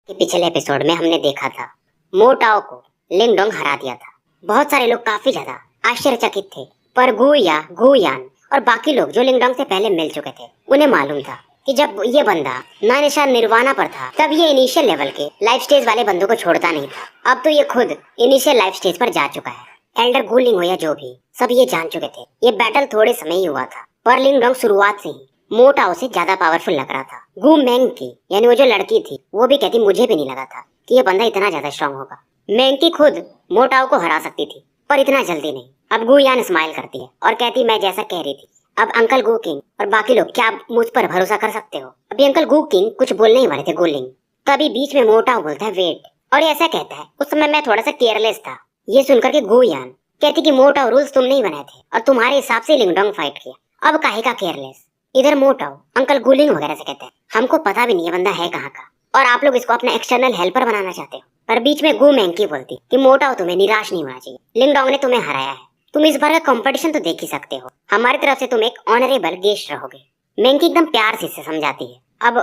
पिछले एपिसोड में हमने देखा था मोटाओ को लिंगडोंग हरा दिया था। बहुत सारे लोग काफी ज्यादा आश्चर्यचकित थे, पर गुयान और बाकी लोग जो लिंगडोंग से पहले मिल चुके थे उन्हें मालूम था कि जब ये बंदा नानिशान निर्वाणा पर था तब ये इनिशियल लेवल के लाइफ स्टेज वाले बंदों को छोड़ता नहीं था। अब तो ये खुद इनिशियल लाइफ स्टेज पर जा चुका है। एल्डर गुलिंग हो या जो भी, सब ये जान चुके थे। ये बैटल थोड़े समय ही हुआ था, पर लिंगडोंग शुरुआत से ही मोटाओ से ज्यादा पावरफुल लग रहा था। गु मेंग यानी वो जो लड़की थी वो भी कहती मुझे भी नहीं लगा था कि ये बंदा इतना ज्यादा स्ट्रांग होगा। मेंकी खुद मोटाओ को हरा सकती थी, पर इतना जल्दी नहीं। अब गुयान स्माइल करती है और कहती मैं जैसा कह रही थी। अब अंकल गु किंग और बाकी लोग क्या आप मुझ पर भरोसा कर सकते हो? अभी अंकल गु किंग कुछ बोलने ही वाले थे गुलिंग, तभी बीच में मोटाओ बोलता है वेट, और ऐसा कहता है उस समय मैं थोड़ा सा केयरलेस था। ये सुनकर के गुयान कहती कि मोटाओ रूल्स तुम नहीं बनाए थे और तुम्हारे हिसाब से लिंगडोंग फाइट किया, अब काहे का केयरलेस। इधर मोटाओ अंकल गुलिंग वगैरह से कहते हैं हमको पता भी नहीं है बंदा है कहाँ का, और आप लोग इसको अपना एक्सटर्नल हेल्पर बनाना चाहते हो। पर बीच में गु मेंकी बोलती कि मोटाओ तुम्हें निराश नहीं होना चाहिए, लिंगडोंग ने तुम्हें हराया है, तुम इस बार का कंपटीशन तो देख ही सकते हो, हमारी तरफ से तुम एक ऑनरेबल गेस्ट रहोगे। मेंकी एकदम प्यार से इसे समझाती है। अब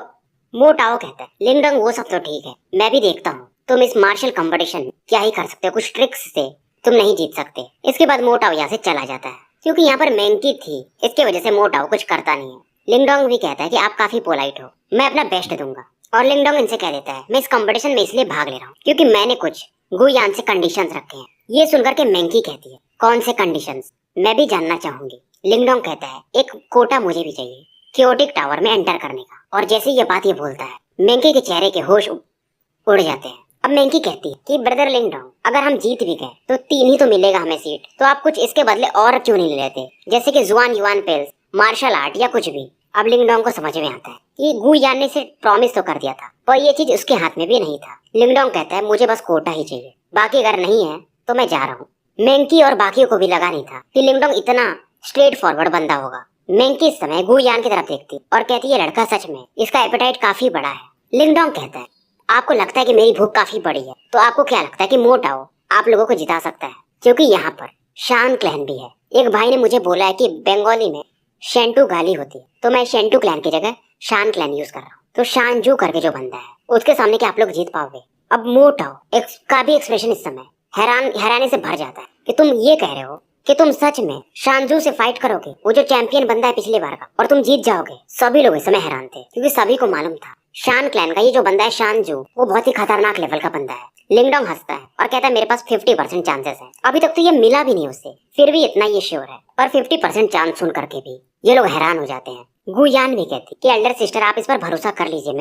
मोटाओ कहता है लिंगडोंग वो सब तो ठीक है, मैं भी देखता हूँ तुम इस मार्शल कंपटीशन क्या ही कर सकते हो, कुछ ट्रिक्स से तुम नहीं जीत सकते। इसके बाद मोटाओ यहाँ से चला जाता है क्योंकि यहाँ पर मेंकी थी, इसके वजह से मोटाओ कुछ करता नहीं है। लिंगडोंग भी कहता है कि आप काफी पोलाइट हो, मैं अपना बेस्ट दूंगा, और लिंगडोंग इनसे कह देता है मैं इस कंपटीशन में इसलिए भाग ले रहा हूँ क्योंकि मैंने कुछ गुयान से कंडीशंस रखे हैं। ये सुनकर के मेंकी कहती है कौन से कंडीशंस, मैं भी जानना चाहूंगी। लिंगडोंग कहता है एक कोटा मुझे भी चाहिए क्योटिक टावर में एंटर करने का, और जैसे ये बात ये बोलता है मेंकी के चेहरे के होश उड़ जाते हैं। अब मेंकी कहती है कि ब्रदर लिंगडोंग अगर हम जीत भी गए तो 3 ही तो मिलेगा हमें सीट, तो आप कुछ इसके बदले और क्यों नहीं लेते, जैसे कि जुआन युआन पेल्स, मार्शल आर्ट या कुछ भी। अब लिंगडोंग को समझ में आता है कि गुयान ने सिर्फ प्रॉमिस तो कर दिया था, पर ये चीज उसके हाथ में भी नहीं था। लिंगडोंग कहता है मुझे बस कोटा ही चाहिए, बाकी अगर नहीं है तो मैं जा रहा हूँ। मेंकी और बाकियों को भी लगा नहीं था कि लिंगडोंग इतना स्ट्रेट फॉरवर्ड बंदा होगा। मेंकी इस समय गुयान की तरफ देखती और कहती है लड़का सच में इसका एपेटाइट काफी बड़ा है। लिंगडोंग कहता है आपको लगता है कि मेरी भूख काफी बड़ी है, तो आपको क्या लगता है कि मोटाओ आप लोगों को जिता सकता है? क्योंकि यहाँ पर शान क्लैन भी है। एक भाई ने मुझे बोला है कि बंगाली में शेंटू गाली होती है, तो मैं शेंटू क्लैन की जगह शान क्लैन यूज कर रहा हूँ। तो शानजू करके जो बंदा है उसके सामने क्या आप लोग जीत पाओगे? अब मोटाओ का भी एक्सप्रेशन इस समय हैरानी से भर जाता है कि तुम ये कह रहे हो कि तुम सच में शानजू से फाइट करोगे, वो जो चैंपियन बंदा है पिछली बार का, और तुम जीत जाओगे? सभी लोग इस समय हैरान थे क्योंकि सभी को मालूम था शान क्लैन का ये जो बंदा है शानजू, वो बहुत ही खतरनाक लेवल का बंदा है। लिंगडोंग हंसता है और कहता है मेरे पास 50% चांसेस है, अभी तक तो ये मिला भी नहीं उससे, फिर भी इतना ये श्योर है। और 50% चांस सुन करके भी ये लोग हैरान हो जाते हैं। गुयान भी कहती कि एल्डर सिस्टर आप इस पर भरोसा कर लीजिए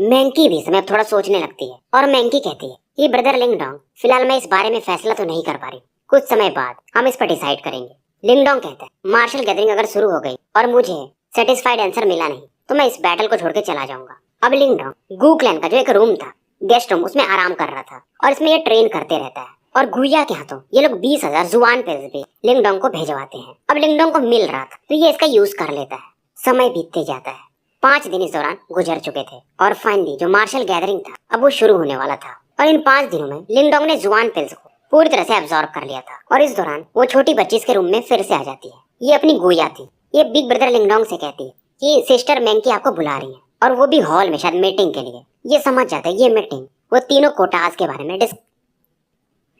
मेंकी भी इसमें थोड़ा सोचने लगती है, और मेंकी कहती है कि ब्रदर लिंगडोंग फिलहाल मैं इस बारे में फैसला तो नहीं कर पा रही, कुछ समय बाद हम इस पर डिसाइड करेंगे। लिंगडोंग कहता है मार्शल गैदरिंग अगर शुरू हो गई और मुझे सेटिस्फाइड आंसर मिला नहीं तो मैं इस बैटल को छोड़ के चला जाऊंगा। अब लिंगडोंग गु क्लैन का जो एक रूम था, गेस्ट रूम, उसमें आराम कर रहा था, और इसमें ये ट्रेन करते रहता है। और गुया के हाथों ये लोग 20,000 जुआन पेल्स भी लिंगडोंग को भेजवाते हैं। अब लिंगडोंग को मिल रहा था तो ये इसका यूज कर लेता है। समय बीतते जाता है, 5 दिन इस दौरान गुजर चुके थे, और फाइनली जो मार्शल गैदरिंग था अब वो शुरू होने वाला था। और इन 5 दिनों में लिंगडोंग ने जुआन पेल्स को पूरी तरह से एब्जॉर्ब कर लिया था, और इस दौरान वो छोटी बच्ची इसके रूम में फिर से आ जाती है। ये अपनी गुया थी। ये बिग ब्रदर लिंगडोंग से कहती है कि सिस्टर मेंकी आपको बुला रही है, और वो भी हॉल में शायद मीटिंग के लिए। ये समझ जाता है ये मीटिंग वो तीनों कोटास के बारे में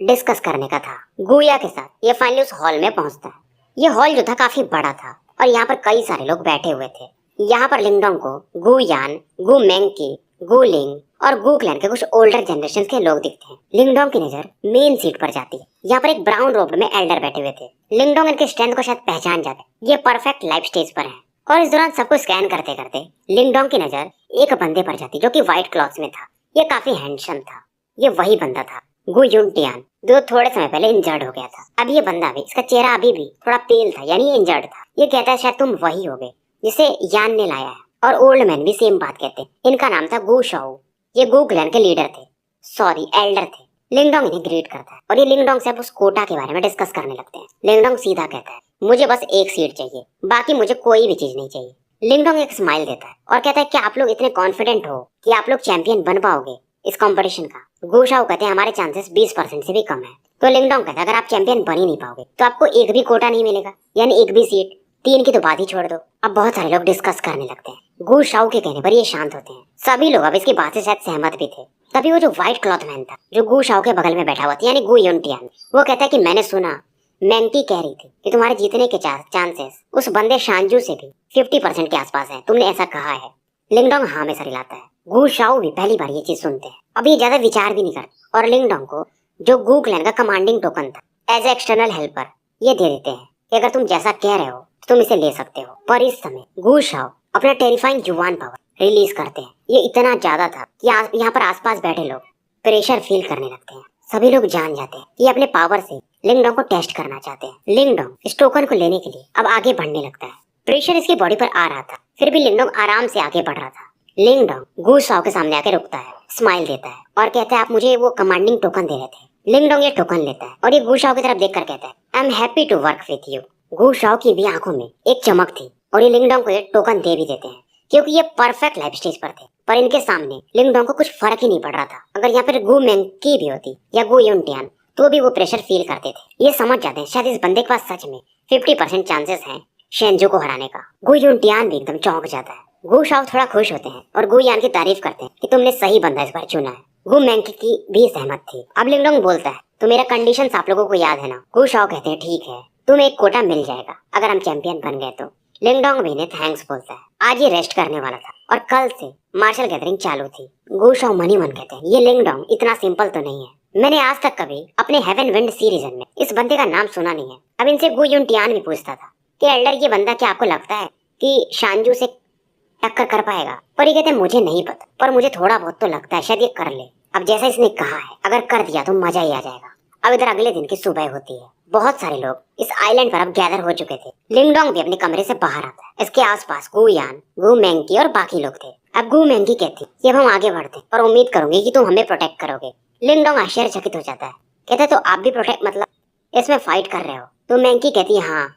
डिस्कस करने का था। गुया के साथ ये फाइनली उस हॉल में पहुंचता है। ये हॉल जो था काफी बड़ा था और यहाँ पर कई सारे लोग बैठे हुए थे। यहाँ पर लिंगडोंग को गुयान, गु मेंकी, गुलिंग और गु क्लैन के कुछ ओल्डर जनरेशन के लोग दिखते हैं। लिंगडोंग की नजर मेन सीट पर जाती है। यहाँ पर एक ब्राउन रोब में एल्डर बैठे हुए थे। लिंगडोंग इनके स्ट्रेंथ को शायद पहचान जाते हैं, ये परफेक्ट लाइफ स्टेज पर है। और इस दौरान सबको स्कैन करते करते लिंगडोंग की नजर एक बंदे पर जाती जो कि व्हाइट क्लॉथ्स में था। ये काफी हैंडसम था। ये वही बंदा था गु युनटियान जो थोड़े समय पहले इंजर्ड हो गया था। अब ये बंदा भी, इसका चेहरा अभी भी थोड़ा पेल था, यानी ये इंजर्ड था। ये कहता है शायद तुम वही होगे जिसे यान ने लाया है। और ओल्ड मैन भी सेम बात कहते हैं। इनका नाम था गु शाओ। ये गु क्लैन के लीडर थे, सॉरी एल्डर थे। लिंगडोंग इन्हें ग्रीट करता है और ये लिंगडोंग से अब उस कोटा के बारे में डिस्कस करने लगते हैं। लिंगडोंग सीधा कहता है मुझे बस एक सीट चाहिए, बाकी मुझे कोई भी चीज नहीं चाहिए। लिंगडोंग एक स्माइल देता है और कहता है क्या आप लोग इतने कॉन्फिडेंट हो कि आप लोग चैंपियन बन पाओगे इस कंपटीशन का? गु शाओ कहते हैं हमारे चांसेस 20% से भी कम है। तो लिंगडोंग कहता है अगर आप चैंपियन बन ही नहीं पाओगे तो आपको एक भी कोटा नहीं मिलेगा, यानी एक भी सीट, 3 की तो बात ही छोड़ दो। अब बहुत सारे लोग डिस्कस करने लगते हैं। गू शाओ के कहने पर ये शांत होते हैं। सभी लोग अब इसकी बात से शायद सहमत भी थे। तभी वो जो व्हाइट क्लॉथ मैन था, जो गू शाओ के बगल में बैठा हुआ था, यानी गू युनटियान, वो कहता है कि मैंने सुना मैंकी कह रही थी कि तुम्हारे जीतने के चांसेस उस बंदे शांजू से भी 50% के आसपास है। तुमने ऐसा कहा है। लिंगडोंग हाँ में सर हिलाता है। गू शाओ भी पहली बार ये चीज सुनते हैं। अब ये ज्यादा विचार भी नहीं करते और लिंगडोंग को जो गू क्लैन का कमांडिंग टोकन था एज ए एक्सटर्नल हेल्पर ये दे देते हैं कि अगर तुम जैसा कह रहे हो तो तुम इसे ले सकते हो। पर इस समय गू शाओ अपना टेरिफाइंग जुबान पावर रिलीज करते हैं। ये इतना ज्यादा था कि यहाँ पर आसपास बैठे लोग प्रेशर फील करने लगते हैं। सभी लोग जान जाते हैं कि ये अपने पावर से लिंगडोंग को टेस्ट करना चाहते हैं। लिंगडोंग इस टोकन को लेने के लिए अब आगे बढ़ने लगता है। प्रेशर इसकी बॉडी पर आ रहा था, फिर भी लिंगडोंग आराम से आगे बढ़ रहा था। लिंगडोंग गू शाओ के सामने आके रुकता है, स्माइल देता है और कहता है आप मुझे वो कमांडिंग टोकन दे रहे थे। लिंगडोंग ये टोकन लेता है और ये गू शाओ की तरफ देखकर कहता है I am happy to work with you. Gu Shao की भी आंखों में एक चमक थी और ये लिंगडोंग को ये टोकन दे भी देते हैं क्योंकि ये परफेक्ट लाइफ स्टेज पर थे। पर इनके सामने लिंगडोंग को कुछ फर्क ही नहीं पड़ रहा था। अगर यहाँ पर गू मैंकी भी होती या गू युनटियान तो भी वो प्रेशर फील करते थे। ये समझ जाते हैं शायद इस बंदे के पास सच में 50% चांसेस हैं शेंजू को हराने का। गू युनटियान भी एकदम चौंक जाता है। गू शाओ थोड़ा खुश होते हैं और गू यान की तारीफ करते हैं कि तुमने सही बंदा इस बार चुना है। गू मैंकी की भी सहमत थी। अब लिंगडोंग बोलता है तो मेरा कंडीशंस आप लोगों को याद है ना। गू शाओ कहते हैं ठीक है, तुम्हें एक कोटा मिल जाएगा अगर हम चैंपियन बन गए तो। लिंगडोंग भी ने थैंक्स बोलता है। आज ये रेस्ट करने वाला था और कल से मार्शल गैदरिंग चालू थी। गू शाओ मनी मन कहते हैं ये लिंगडोंग इतना सिंपल तो नहीं है। मैंने आज तक कभी अपने हेवन विंड सी रीजन में इस बंदे का नाम सुना नहीं है। अब इनसे गू युनटियान भी पूछता था कि एल्डर ये बंदा क्या आपको लगता है कि शांजू से टक्कर कर पाएगा? पर ये कहते हैं मुझे नहीं पता, पर मुझे थोड़ा बहुत तो लगता है शायद ये कर ले। अब जैसा इसने कहा है अगर कर दिया तो मजा ही आ जाएगा। अब इधर अगले दिन की सुबह होती है। बहुत सारे लोग इस आइलैंड पर अब गैदर हो चुके थे। लिंगडोंग भी अपने कमरे से बाहर आता है। इसके आसपास गू यान, गू मैंकी और बाकी लोग थे। अब गू मैंकी कहती कि अब हम आगे बढ़ते और उम्मीद करूंगी कि तुम हमें प्रोटेक्ट करोगे। लिंगडोंग आश्चर्यचकित हो जाता है, कहता है तो आप भी प्रोटेक्ट मतलब इसमें फाइट कर रहे हो? तो मैंकी कहती है हाँ,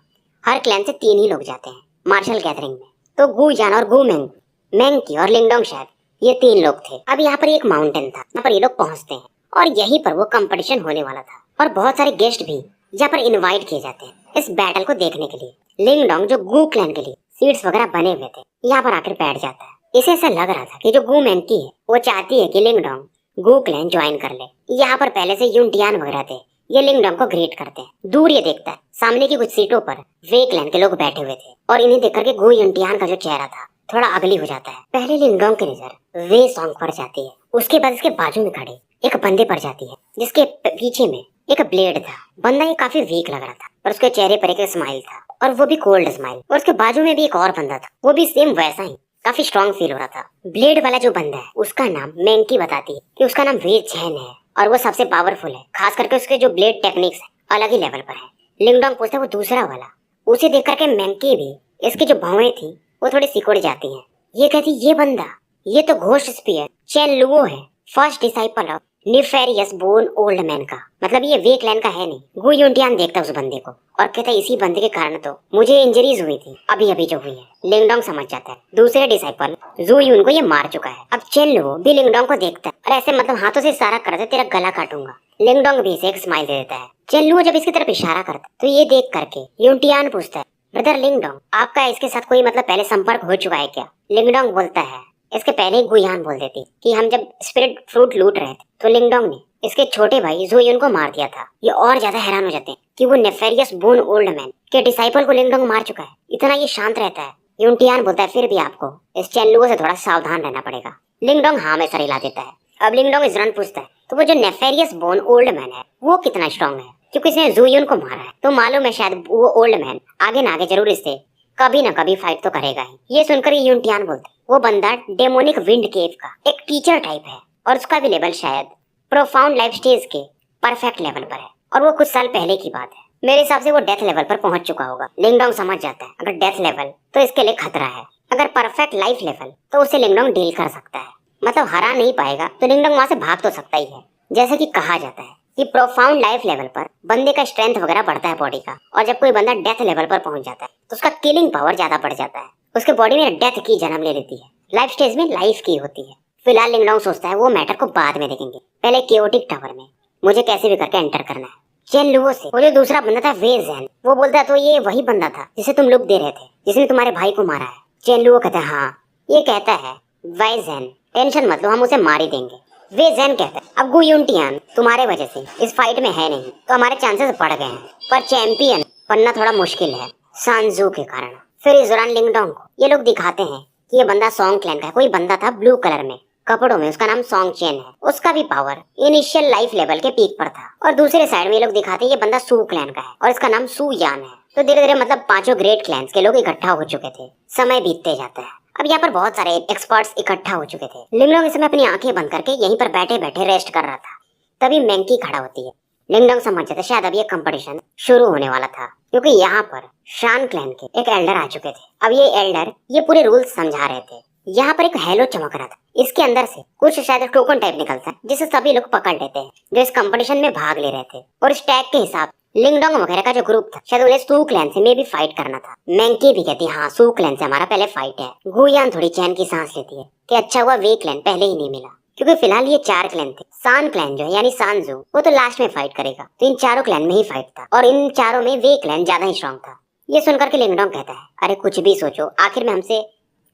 हर क्लैन से 3 ही लोग जाते हैं मार्शल गैदरिंग में। तो गू यान और गू मैंकी और लिंगडोंग शायद ये 3 लोग थे। अब यहाँ पर एक माउंटेन था, यहाँ पर ये लोग पहुंचते हैं और यहीं पर वो कंपटीशन होने वाला था और बहुत सारे गेस्ट भी यहाँ पर इनवाइट किए जाते हैं इस बैटल को देखने के लिए। लिंगडोंग जो गू क्लैन के लिए सीट्स वगैरह बने हुए थे यहाँ पर आकर बैठ जाता है। इसे ऐसा लग रहा था कि जो गू मैंकी है वो चाहती है कि लिंगडोंग गू क्लैन ज्वाइन कर ले। यहाँ पर पहले से युनटियान वगैरह थे, ये लिंगडोंग को ग्रीट करते हैं। दूर ये देखता है सामने की कुछ सीटों पर वे क्लैन के लोग बैठे हुए थे और इन्हें देख करके गू युनटियान का जो चेहरा था थोड़ा अगली हो जाता है। पहले लिंगडोंग की नजर वे सॉन्ग पर जाती है, उसके बाद इसके बाजू में खड़े एक बंदे पर जाती है जिसके पीछे में एक ब्लेड था। बंदा ये काफी वीक लग रहा था और उसके चेहरे पर एक स्माइल था और वो भी कोल्ड स्माइल। और उसके बाजू में भी एक और बंदा था, वो भी सेम वैसा ही काफी स्ट्रॉन्ग फील हो रहा था। ब्लेड वाला जो बंदा है उसका नाम मैंकी बताती है कि उसका नाम वे चैन है और वो सबसे पावरफुल है, खास करके उसके जो ब्लेड टेक्निक्स है अलग ही लेवल पर है। लिंगडोंग पूछता है वो दूसरा वाला। उसे देख करके मैंकी भी इसकी जो भौएं थी वो थोड़ी सिकुड़ जाती हैं। ये कहती ये बंदा ये तो घोस्ट स्पीयर चैन लुओ है, first disciple of nefarious bone old man का, मतलब ये वे क्लैन का है नहीं। गू युनटियान देखता उस बंदे को और कहता इसी बंदे के कारण तो मुझे इंजरीज हुई थी अभी जो हुई है। लिंगडोंग समझ जाता है दूसरे डिसाइपल जू यून को ये मार चुका है। अब चेन लुओ भी लिंगडोंग को देखता है और ऐसे मतलब हाथों से इशारा करता है तेरा गला काटूंगा। लिंगडोंग भी इसे एक स्माइल दे देता है। चेन लुओ जब इसकी तरफ इशारा करता है तो ये देख करके युनटियान पूछता है ब्रदर लिंगडोंग आपका इसके साथ कोई मतलब पहले संपर्क हो चुका है क्या? लिंगडोंग बोलता है इसके पहले ही गुयान बोल देती कि हम जब स्पिरिट फ्रूट लूट रहे थे तो लिंगडोंग ने इसके छोटे भाई ज़ुयुन को मार दिया था। ये और ज्यादा हैरान हो जाते हैं कि वो नेफेरियस बोन ओल्ड मैन के डिसाइपल को लिंगडोंग मार चुका है। इतना ये शांत रहता है। युनटियान बोलता है फिर भी आपको इस चेनलुओ से थोड़ा सावधान रहना पड़ेगा। लिंगडोंग हाँ में सर हिला देता है। अब लिंगडोंग इजरान पूछता है तो वो जो नेफेरियस बोन ओल्ड मैन है वो कितना स्ट्रॉन्ग है? क्योंकि इसने ज़ुयुन को मारा है तो मालूम है शायद वो ओल्ड मैन आगे ना आगे जरूर इससे कभी ना कभी फाइट तो करेगा ही। ये सुनकर युनटियान बोलते वो बंदा डेमोनिक विंड केव का एक टीचर टाइप है और उसका भी लेवल शायद प्रोफाउंड लाइफ स्टेज के परफेक्ट लेवल पर है और वो कुछ साल पहले की बात है। मेरे हिसाब से वो डेथ लेवल पर पहुंच चुका होगा। लिंगडोंग समझ जाता है अगर डेथ लेवल तो इसके लिए खतरा है, अगर परफेक्ट लाइफ लेवल तो उसे लिंगडोंग डील कर सकता है, मतलब हरा नहीं पाएगा तो लिंगडोंग वहां से भाग तो सकता ही है। जैसे कि कहा जाता है कि प्रोफाउंड लाइफ लेवल पर बंदे का स्ट्रेंथ वगैरह बढ़ता है बॉडी का, और जब कोई बंदा डेथ लेवल पर पहुंच जाता है तो उसका किलिंग पावर ज्यादा बढ़ जाता है, उसके बॉडी में डेथ की जन्म ले लेती है, लाइफ स्टेज में लाइफ की होती है। फिलहाल लिंगडोंग सोचता है वो मैटर को बाद में देखेंगे, पहले केओटिक टावर में मुझे कैसे भी करके एंटर करना है। चेन लुओ से वो जो दूसरा बंदा था वे ज़ेन, वो बोलता है तो ये वही बंदा था जिसे तुम लुक दे रहे थे, जिसने तुम्हारे भाई को मारा है। चेन लुओ कहता है हाँ ये कहता है वाई ज़ेन, टेंशन मत लो, हम उसे मार ही देंगे। वे ज़ेन कहता है अब गु यूनटियान तुम्हारे वजह से इस फाइट में है नहीं तो हमारे चांसेस बढ़ गए हैं, पर चैंपियन बनना थोड़ा मुश्किल है सांजू के कारण। फिर इस दौरान लिंगडोंग को ये लोग दिखाते हैं कि ये बंदा सॉन्ग क्लैन का है। कोई बंदा था ब्लू कलर में कपड़ों में, उसका नाम सॉन्ग चेन है। उसका भी पावर इनिशियल लाइफ लेवल के पीक पर था। और दूसरे साइड में ये लोग दिखाते हैं ये बंदा सू क्लैन का है और इसका नाम सू यान है। तो धीरे धीरे मतलब पांचों ग्रेट क्लैंस के लोग इकट्ठा हो चुके थे। समय बीतते जाता है। अब यहाँ पर बहुत सारे एक्सपर्ट्स इकट्ठा हो चुके थे। लिंगडोंग इस समय अपनी आंखें बंद करके यहीं पर बैठे बैठे रेस्ट कर रहा था। तभी मैंकी खड़ा होती है। लिंगडोंग समझ जाते शायद अब ये कंपटीशन शुरू होने वाला था, क्योंकि यहाँ पर शान क्लैन के एक एल्डर आ चुके थे। अब ये एल्डर ये पूरे रूल्स समझा रहे थे। यहाँ पर एक हेलो चमक रहा था। इसके अंदर से कुछ शायद टोकन टाइप निकलता है जिसे सभी लोग पकड़ लेते हैं जो इस कंपटीशन में भाग ले रहे थे। और इस टैग के हिसाब लिंगडोंग वगैरह का जो ग्रुप था शायद उन्हें सू क्लैन से में भी फाइट करना था। मैंकी भी कहती हाँ सू क्लैन से हमारा पहले फाइट है। गुयान थोड़ी चैन की सांस लेती है कि अच्छा हुआ वे क्लैन पहले ही नहीं मिला, क्योंकि फिलहाल ये 4 क्लैन थे। सान क्लैन जो है यानी सांजू वो तो लास्ट में फाइट करेगा, तो इन चारों क्लैन में ही फाइट था और इन चारों में वे क्लैन ज्यादा ही स्ट्रॉन्ग था। ये सुनकर के लिंगडोंग कहता है अरे कुछ भी सोचो, आखिर में हमसे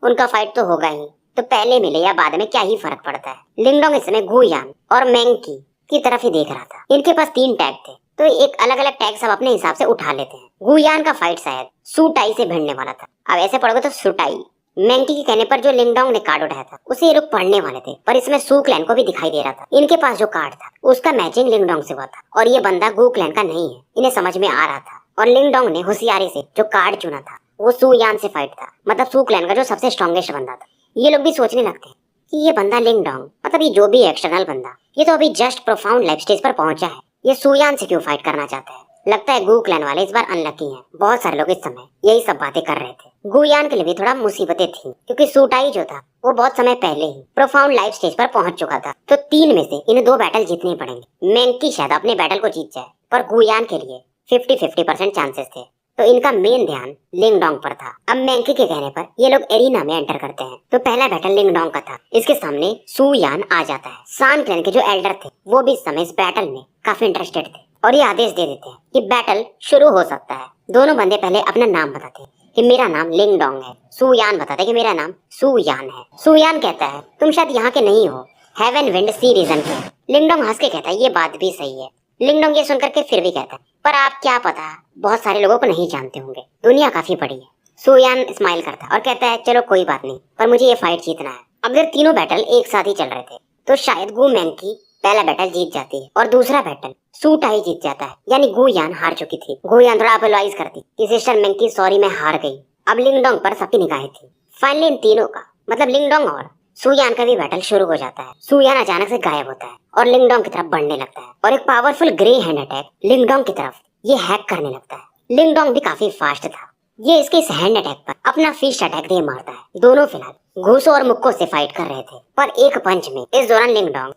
उनका फाइट तो होगा ही, तो पहले मिले या बाद में क्या ही फर्क पड़ता है। लिंगडोंग इस समय गुयान और मैंकी की तरफ ही देख रहा था। इनके पास 3 टैग थे, तो एक अलग अलग टैग सब अपने हिसाब से उठा लेते हैं। गुयान का फाइट शायद सुटाई से भिड़ने वाला था। अब ऐसे पढ़ोगे तो सुटाई। मैंकी के कहने पर जो लिंगडोंग ने कार्ड उठाया था उसे ये लोग पढ़ने वाले थे, पर इसमें सू क्लैन को भी दिखाई दे रहा था। इनके पास जो कार्ड था उसका मैचिंग लिंगडोंग से हुआ था और ये बंदा गु क्लैन का नहीं है, इन्हें समझ में आ रहा था। और लिंगडोंग ने होशियारी से जो कार्ड चुना था वो सू यान से फाइट था, मतलब सू क्लैन का जो सबसे स्ट्रॉन्गेस्ट बंदा था। ये लोग भी सोचने लगते कि ये बंदा लिंगडोंग, मतलब ये जो भी एक्सटर्नल बंदा, ये तो अभी जस्ट प्रोफाउंड लाइफ स्टेज पर पहुंचा है, ये सुयान से क्यों फाइट करना चाहता है। लगता है गु क्लैन वाले इस बार अनलकी हैं। बहुत सारे लोग इस समय यही सब बातें कर रहे थे। गुयान के लिए भी थोड़ा मुसीबतें थी, क्योंकि सुटाई जो था वो बहुत समय पहले ही प्रोफाउंड लाइफ स्टेज पर पहुंच चुका था। तो 3 में से इन 2 बैटल जीतने पड़ेंगे। मैंकी शायद अपने बैटल को जीत जाए, पर गुयान के लिए 50-50% चांसेस थे। तो इनका मेन ध्यान लिंगडोंग पर था। अब मैंकी के कहने पर ये लोग एरिना में एंटर करते हैं। तो पहला बैटल लिंगडोंग का था। इसके सामने सू यान आ जाता है। सान क्लैन के जो एल्डर थे वो भी इस समय इस बैटल में काफी इंटरेस्टेड थे और ये आदेश दे देते हैं कि बैटल शुरू हो सकता है। दोनों बंदे पहले अपना नाम बताते हैं कि मेरा नाम लिंगडोंग है। सू यान बताते कि मेरा नाम सू यान है। सू यान कहता है तुम शायद यहाँ के नहीं हो, हेवन विंड सी रीजन के। लिंगडोंग हंस के कहता है ये बात भी सही है। लिंगडोंग ये सुनकर के फिर भी कहता है पर आप क्या पता, बहुत सारे लोगों को नहीं जानते होंगे, दुनिया काफी बड़ी है। सुयान स्माइल करता है और कहता है चलो कोई बात नहीं, पर मुझे ये फाइट जीतना है। अब जब तीनों बैटल एक साथ ही चल रहे थे तो शायद गु मैंकी पहला बैटल जीत जाती है और दूसरा बैटल सुटाई जीत जाता है, यानी गुयान हार चुकी थी। गुयान थोड़ा अपोलोजाइज करती कि सिस्टर मैंकी सॉरी मैं हार गई। अब लिंगडोंग पर सबकी निगाहें थी। फाइनली इन तीनों का मतलब लिंगडोंग और सुयान का भी बैटल शुरू हो जाता है। सुयान अचानक से गायब होता है और लिंगडोंग की तरफ बढ़ने लगता है और एक पावरफुल ग्रे हैंड अटैक लिंगडोंग की तरफ ये हैक करने लगता है। लिंगडोंग भी काफी फास्ट था। ये इसके इस हैंड अटैक पर अपना फिस्ट अटैक दे मारता है। दोनों फिलहाल घूसों और मुक्कों से फाइट कर रहे थे, पर एक पंच में इस दौरान लिंगडोंग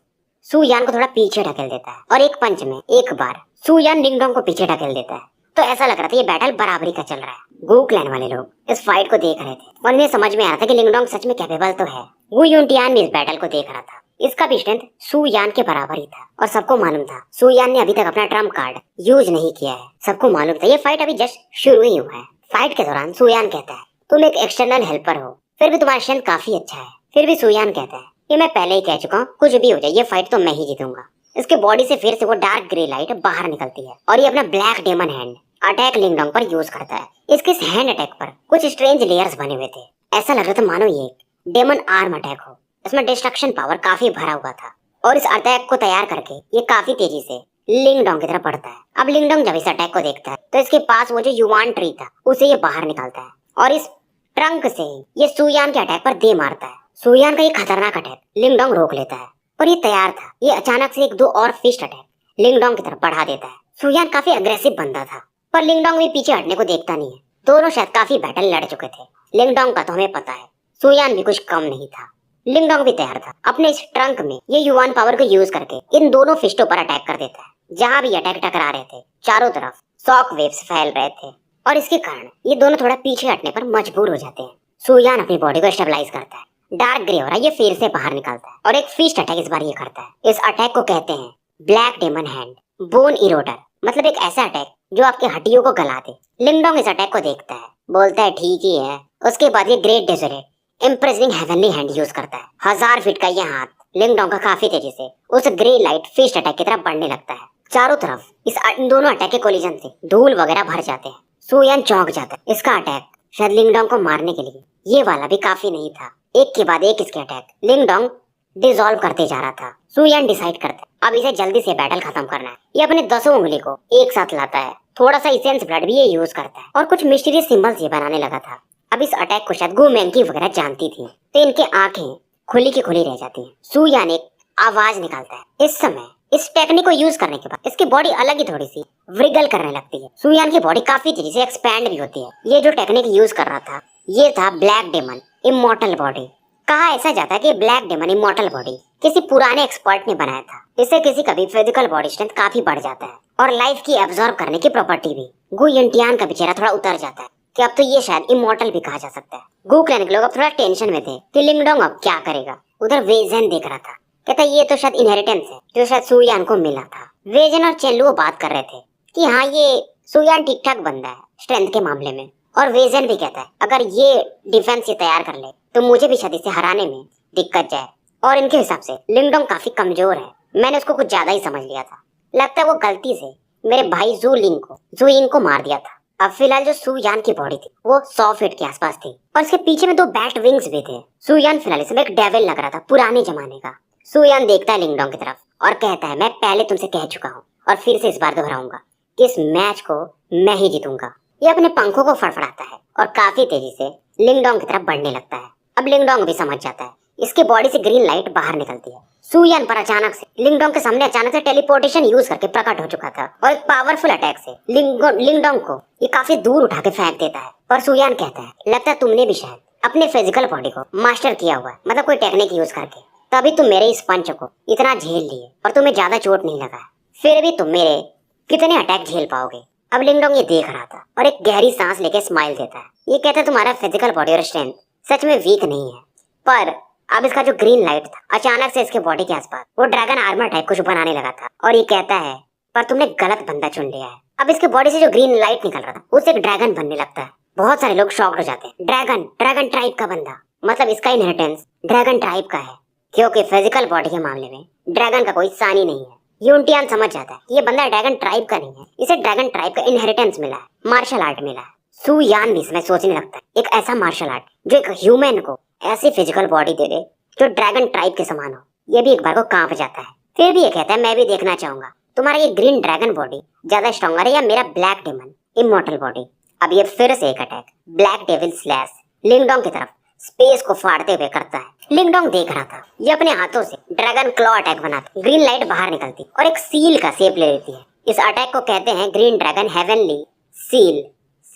सुयान को थोड़ा पीछे ढकेल देता है और एक पंच में एक बार सुयान लिंगडोंग को पीछे ढकेल देता है। तो ऐसा लग रहा था ये बैटल बराबरी का चल रहा है। गु क्लैन वाले लोग इस फाइट को देख रहे थे और इन्हें समझ में आ रहा था कि लिंगडोंग सच में कैपेबल तो है। गु यूनटियान भी इस बैटल को देख रहा था। इसका भी स्ट्रेंथ सुयान के बराबर ही था और सबको मालूम था सुयान ने अभी तक अपना ट्रम्प कार्ड यूज नहीं किया है। सबको मालूम था ये फाइट अभी जस्ट शुरू ही हुआ है। फाइट के दौरान सुयान कहता है तुम एक एक्सटर्नल हेल्पर हो, फिर भी तुम्हारा स्ट्रेंथ काफी अच्छा है। फिर भी सुयान कहता है ये मैं पहले ही कह चुका हूँ, कुछ भी हो जाए ये फाइट तो मैं ही जीतूंगा। इसके बॉडी से फिर से वो डार्क ग्रे लाइट बाहर निकलती है और ये अपना ब्लैक डेमन हैंड अटैक लिंगडोंग पर यूज करता है। इसके इस हैंड अटैक पर कुछ स्ट्रेंज लेयर्स बने हुए थे। ऐसा लग रहा था मानो ये डेमन आर्म अटैक हो। इसमें डिस्ट्रक्शन पावर काफी भरा हुआ था और इस अटैक को तैयार करके ये काफी तेजी से लिंगडोंग की तरफ बढ़ता है। अब लिंगडोंग जब इस अटैक को देखता है तो इसके पास वो जो युवान ट्री था उसे ये बाहर निकालता है और इस ट्रंक से ये सुयान के अटैक पर दे मारता है। सुयान का ये खतरनाक अटैक लिंगडोंग रोक लेता है, पर ये तैयार था। ये अचानक से 1-2 और फिस्ट अटैक लिंगडोंग की तरफ बढ़ा देता है। सुयान काफी अग्रेसिव बंदा था, पर लिंगडोंग भी पीछे हटने को देखता नहीं है। दोनों शायद काफी बैटल लड़ चुके थे। लिंगडोंग का तो हमें पता है, सुयान भी कुछ कम नहीं था। लिंगडोंग भी तैयार था। अपने इस ट्रंक में ये युवान पावर को यूज करके इन दोनों फिस्टों पर अटैक कर देता है। जहां भी अटैक टकरा रहे थे चारों तरफ शॉक वेव्स फैल रहे थे और इसके कारण ये दोनों थोड़ा पीछे हटने पर मजबूर हो जाते हैं। सुयान अपनी बॉडी को स्टेबलाइज करता है। डार्क ग्रे हो रहा है, ये फिर से बाहर निकलता है और एक फिस्ट अटैक इस बार ये करता है। इस अटैक को कहते हैं ब्लैक डेमन हैंड बोन इरोडर, मतलब एक ऐसा अटैक जो आपके हड्डियों को गला दे। लिंगडोंग इस अटैक को देखता है, बोलता है ठीक ही है। उसके बाद ये great desert imprisoning heavenly hand use करता है। 1000 फीट का यह हाथ लिंगडोंग का काफी तेजी से उस ग्रे लाइट फिस्ट अटैक की तरफ बढ़ने लगता है। चारों तरफ इन दोनों अटैक के कोलिजन से धूल वगैरह भर जाते हैं। सुयान चौंक जाता है। इसका अटैक शायद लिंगडोंग को मारने के लिए, ये वाला भी काफी नहीं था। एक के बाद एक इसके अटैक लिंगडोंग डिसॉल्व करते जा रहा था। सुयान डिसाइड करता है अब इसे जल्दी से बैटल खत्म करना है। ये अपने 10 उंगली को एक साथ लाता है, थोड़ा सा इसेंस ब्लड भी ये यूज करता है और कुछ मिस्टीरियस सिंबल्स ये बनाने लगा था। अब इस अटैक को शायद गु मैंकी वगैरह जानती थी, तो इनके आंखें खुली की खुली रह जाती हैं। सुयान एक आवाज निकालता है। इस समय इस टेक्निक को यूज करने के बाद इसकी बॉडी अलग ही थोड़ी सी व्रिगल करने लगती है। सुयान की बॉडी काफी तेजी से एक्सपैंड भी होती है। ये जो टेक्निक यूज कर रहा था ये था ब्लैक डेमन इमॉर्टल बॉडी। कहा ऐसा जाता है कि ब्लैक डेमन इमॉर्टल बॉडी किसी पुराने एक्सपर्ट ने बनाया था। इससे किसी का भी फिजिकल बॉडी स्ट्रेंथ काफी बढ़ जाता है और लाइफ की एब्जॉर्ब करने की प्रॉपर्टी भी। गु यंटियान का बेचारा थोड़ा उतर जाता है कि अब तो ये शायद इमॉर्टल भी कहा जा सकता है। गु क्लैन के लोग अब थोड़ा टेंशन में थे कि लिंगडोंग अब क्या करेगा। उधर वेजन देख रहा था, कहता ये तो शायद इनहेरिटेंस है जो शायद सुयान को मिला था। वेजन और चेनलुओ बात कर रहे थे कि हाँ ये सुयान ठीक ठाक बंदा है स्ट्रेंथ के मामले में, और वेजन भी कहता है अगर ये डिफेंस ये तैयार कर ले तो मुझे भी शायद इसे हराने में दिक्कत जाए। और इनके हिसाब से लिंगडोंग काफी कमजोर है। मैंने उसको कुछ ज्यादा ही समझ लिया था। लगता है वो गलती से मेरे भाई जुयिंग को मार दिया था। अब फिलहाल जो सुयान की बॉडी थी वो 100 फीट के आसपास थी और इसके पीछे में 2 बैट विंग्स भी थे। सुयान फिलहाल इसमें एक डेविल लग रहा था पुराने जमाने का। सुयान देखता है लिंगडोंग की तरफ और कहता है मैं पहले तुमसे कह चुका हूँ और फिर से इस बार दोहराऊंगा कि इस मैच को मैं ही जीतूंगा। ये अपने पंखों को फड़फड़ाता है और काफी तेजी से लिंगडोंग की तरफ बढ़ने लगता है। अब लिंगडोंग भी समझ जाता है। इसके बॉडी से ग्रीन लाइट बाहर निकलती है। सुयान पर अचानक से लिंगडोंग के सामने अचानक से टेलीपोर्टेशन यूज करके प्रकट हो चुका था और एक पावरफुल अटैक से लिंगडोंग को ये काफी दूर उठा के फेंक देता है। पर सुयान कहता है लगता है तुमने भी शायद अपने फिजिकल बॉडी को मास्टर किया हुआ है, मतलब कोई टेक्निक यूज करके, तभी तुम मेरे इस पंच को इतना झेल लिए और तुम्हें ज्यादा चोट नहीं लगा है। फिर भी तुम मेरे कितने अटैक झेल पाओगे। अब लिंगडोंग ये देख रहा था और एक गहरी सांस लेके स्माइल देता है। ये कहता है तुम्हारा फिजिकल बॉडी और स्ट्रेंथ सच में वीक नहीं है, पर अब इसका जो ग्रीन लाइट था अचानक से इसके बॉडी के आसपास वो ड्रैगन आर्मर टाइप कुछ बनाने लगा था और ये कहता है पर तुमने गलत बंदा चुन लिया है। अब इसके बॉडी से जो ग्रीन लाइट निकल रहा था उससे एक ड्रैगन बनने लगता है। बहुत सारे लोग शॉक्ड हो जाते हैं। ड्रैगन ट्राइब का बंदा, मतलब इसका इनहेरिटेंस ड्रैगन ट्राइब का है, क्योंकि फिजिकल बॉडी के मामले में ड्रैगन का कोई सानी नहीं है। यूनटियान समझ जाता है ये बंदा ड्रैगन ट्राइब का नहीं है, इसे ड्रैगन ट्राइब का इनहेरिटेंस मिला है, मार्शल आर्ट मिला है। सुयान भी इसमें सोचने लगता है एक ऐसा मार्शल आर्ट जो एक ह्यूमन को ऐसी फिजिकल बॉडी दे दे जो ड्रैगन ट्राइब के समान हो। ये भी एक बार को कांप जाता है। फिर भी ये कहता है मैं भी देखना चाहूंगा तुम्हारा ये ग्रीन ड्रैगन बॉडी ज्यादा स्ट्रॉन्गर है या मेरा ब्लैक डेमन इमॉर्टल बॉडी। अब ये फिर से एक अटैक ब्लैक डेविल स्लैश लिंगडोंग की तरफ स्पेस को फाड़ते हुए करता है। लिंगडोंग देख रहा था ये अपने हाथों से ड्रैगन क्लॉ अटैक बनाता, ग्रीन लाइट बाहर निकलती और एक सील का शेप ले लेती है। इस अटैक को कहते हैं green dragon heavenly seal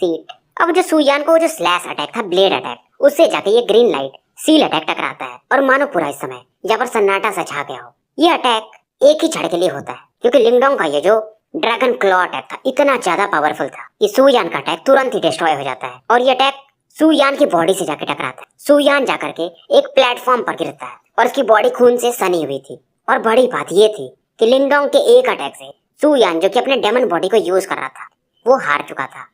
seat. अब जो सुयान को जो स्लैश अटैक था ब्लेड अटैक, उससे जाके ये ग्रीन लाइट सील अटैक टकराता है और मानो पूरा इस समय यहाँ पर सन्नाटा सा छा गया हो। ये अटैक एक ही छड़ के लिए होता है क्योंकि लिंगडोंग का ये जो ड्रैगन क्लॉ अटैक था इतना ज्यादा पावरफुल था कि सुयान का अटैक तुरंत ही डिस्ट्रॉय हो जाता है और ये अटैक सुयान की बॉडी से जाके टकराता है। सुयान जाकर के एक प्लेटफॉर्म पर गिरता है और उसकी बॉडी खून से सनी हुई थी। और बड़ी बात ये थी कि लिंगडोंग के एक अटैक से सुयान जो कि अपने डेमन बॉडी को यूज कर रहा था वो हार चुका था।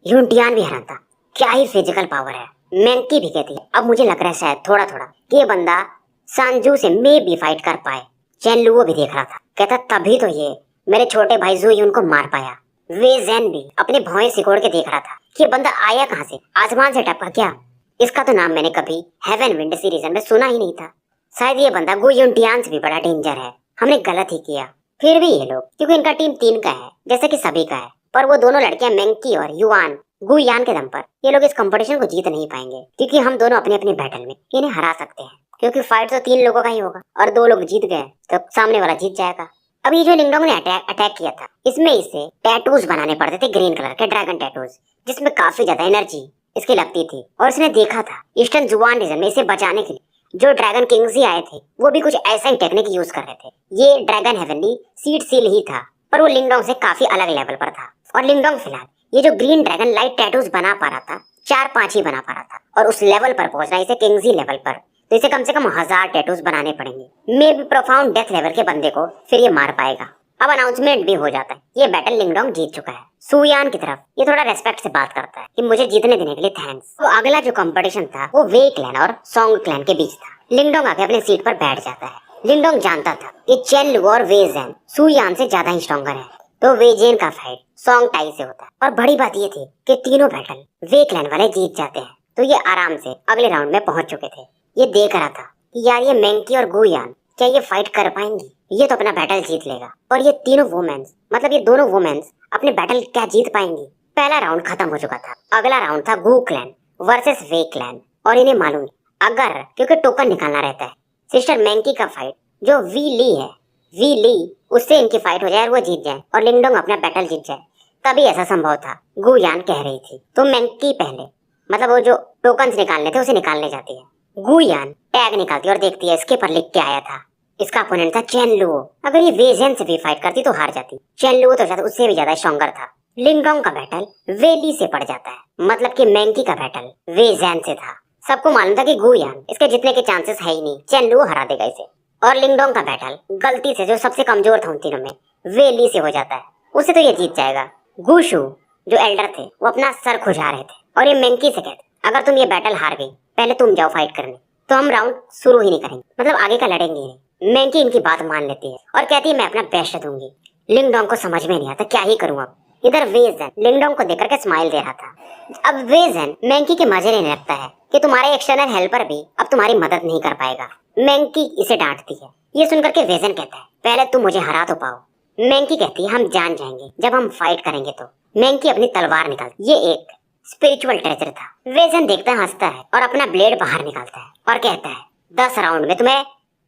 यूनटियान भी हैरान था, क्या ही फिजिकल पावर है। मैंकी भी कहती है अब मुझे लग रहा है शायद थोड़ा थोड़ा कि ये बंदा सांजू से मे भी फाइट कर पाए। चेनलुओ भी देख रहा था, कहता तभी तो ये मेरे छोटे भाई जुयुन को मार पाया। वे ज़ेन भी अपने भौएं सिकोड़ के देख रहा था कि ये बंदा आया कहाँ से, आसमान से टपका क्या। इसका तो नाम मैंने कभी हेवन विंड सीरीज में सुना ही नहीं था। शायद ये बंदा गु युनटियान से भी बड़ा डेंजर है। हमने गलत ही किया। फिर भी ये लोग, क्योंकि इनका टीम 3 का है जैसे कि सभी का है, पर वो दोनों लड़कियां मैंकी और युआन गुयान के दम पर ये लोग इस कंपटीशन को जीत नहीं पाएंगे, क्योंकि हम दोनों अपने अपने बैटल में इन्हें हरा सकते हैं। क्योंकि फाइट तो 3 लोगों का ही होगा और 2 लोग जीत गए तो सामने वाला जीत जाएगा। अब ये जो लिंगडोंग ने अटैक किया था इसमें इसे टैटूज बनाने पड़ते थे, ग्रीन कलर के ड्रैगन टैटूज, जिसमें काफी ज्यादा एनर्जी इसकी लगती थी। और इसने देखा था ईस्टर्न जुआन रीजन में इसे बचाने के लिए जो ड्रैगन किंग्स ही आए थे वो भी कुछ ऐसा ही टेक्निक यूज कर रहे थे। ये ड्रैगन हेवनली सीड सील ही था, पर वो लिंगडोंग से काफी अलग लेवल पर था। और लिंगडोंग फिलहाल ये जो ग्रीन ड्रैगन लाइट टैटूज बना पा रहा था 4-5 ही बना पा रहा था, और उस लेवल पर पहुंचना इसे किंग्स ही लेवल पर, तो इसे कम से कम 1000 टैटूज बनाने पड़ेंगे। मे भी प्रोफाउंड डेथ लेवल के बंदे को फिर ये मार पाएगा। अब अनाउंसमेंट भी हो जाता है, ये बैटल लिंगडोंग जीत चुका है। सुयान की तरफ ये थोड़ा रेस्पेक्ट से बात करता है कि मुझे जीतने देने के लिए थैंक्स। तो अगला जो कंपटीशन था वो वे क्लैन और सॉन्ग क्लैन के बीच था। लिंगडोंग आके अपनी सीट पर बैठ जाता है। लिंगडोंग जानता था कि चेन लू और वे जेन सुयान से ज्यादा ही स्ट्रॉन्गर है, तो वे जेन का फाइट सॉन्ग टाई से होता है। और बड़ी बात ये थी कि तीनों बैटल वे क्लैन वाले जीत जाते हैं, तो ये आराम से अगले राउंड में पहुंच चुके थे। ये देख रहा था कि यार ये मेंकी और गुयान क्या ये फाइट कर पाएंगी, ये तो अपना बैटल जीत लेगा। और ये तीनों वुमेन्स मतलब ये दोनों वुमेन्स अपने बैटल क्या जीत पाएंगी। पहला राउंड खत्म हो चुका था। अगला राउंड था गू क्लैन वर्सेस वे क्लैन। और इन्हें मालूम अगर क्योंकि टोकन निकालना रहता है, सिस्टर मेंकी का फाइट जो वी ली है, वी ली उससे इनकी फाइट हो जाए और वो जीत जाए और लिंगडोंग अपना बैटल जीत जाए, तभी ऐसा संभव था। गुयान कह रही थी तो मेंकी पहले मतलब वो जो टोकन्स निकालने थे उसे निकालने जाती है। गुयान टैग निकालती है और देखती है इसके पर लिख के आया था इसका अपोनेंट था चेन लुओ। अगर ये वे जेन से भी फाइट करती तो हार जाती। चेन लुओ तो शायद उससे भी ज्यादा स्ट्रॉन्गर था। लिंगडोंग का बैटल वे ली से पड़ जाता है, मतलब कि मेंकी का बैटल वे जेन से था। सबको मालूम था कि गुयान इसके जीतने के चांसेस है ही नहीं, चेन लुओ हरा देगा इसे। और लिंगडोंग का बैटल गलती से जो सबसे कमजोर था उन तीनों में वे ली से हो जाता है, उससे तो ये जीत जाएगा। गुशु जो एल्डर थे वो अपना सर खुजा रहे थे और ये मेंकी से कहते अगर तुम ये बैटल हार गई पहले तुम जाओ फाइट करने, तो हम राउंड शुरू ही नहीं करेंगे, मतलब आगे का लड़ेंगे ही नहीं। मेंकी इनकी बात मान लेती है और कहती है मैं अपना बेस्ट दूंगी। लिंगडोंग को समझ में नहीं आता क्या ही करूं अब। इधर वेजन लिंगडोंग को देख करके स्माइल दे रहा था। अब वेजन मेंकी के मजे लेने लगता है कि तुम्हारे एक्सटर्नल हेल्पर भी अब तुम्हारी मदद नहीं कर पाएगा। मेंकी इसे डांटती है। ये सुनकर के वेजन कहता है पहले तुम मुझे हरा तो पाओ। मेंकी कहती है हम जान जाएंगे जब हम फाइट करेंगे तो। मेंकी अपनी तलवार निकालती, ये एक स्पिरिचुअल ट्रेजर था। वेजन देखता हंसता है और अपना ब्लेड बाहर निकालता है और कहता है 10 राउंड में तुम्हें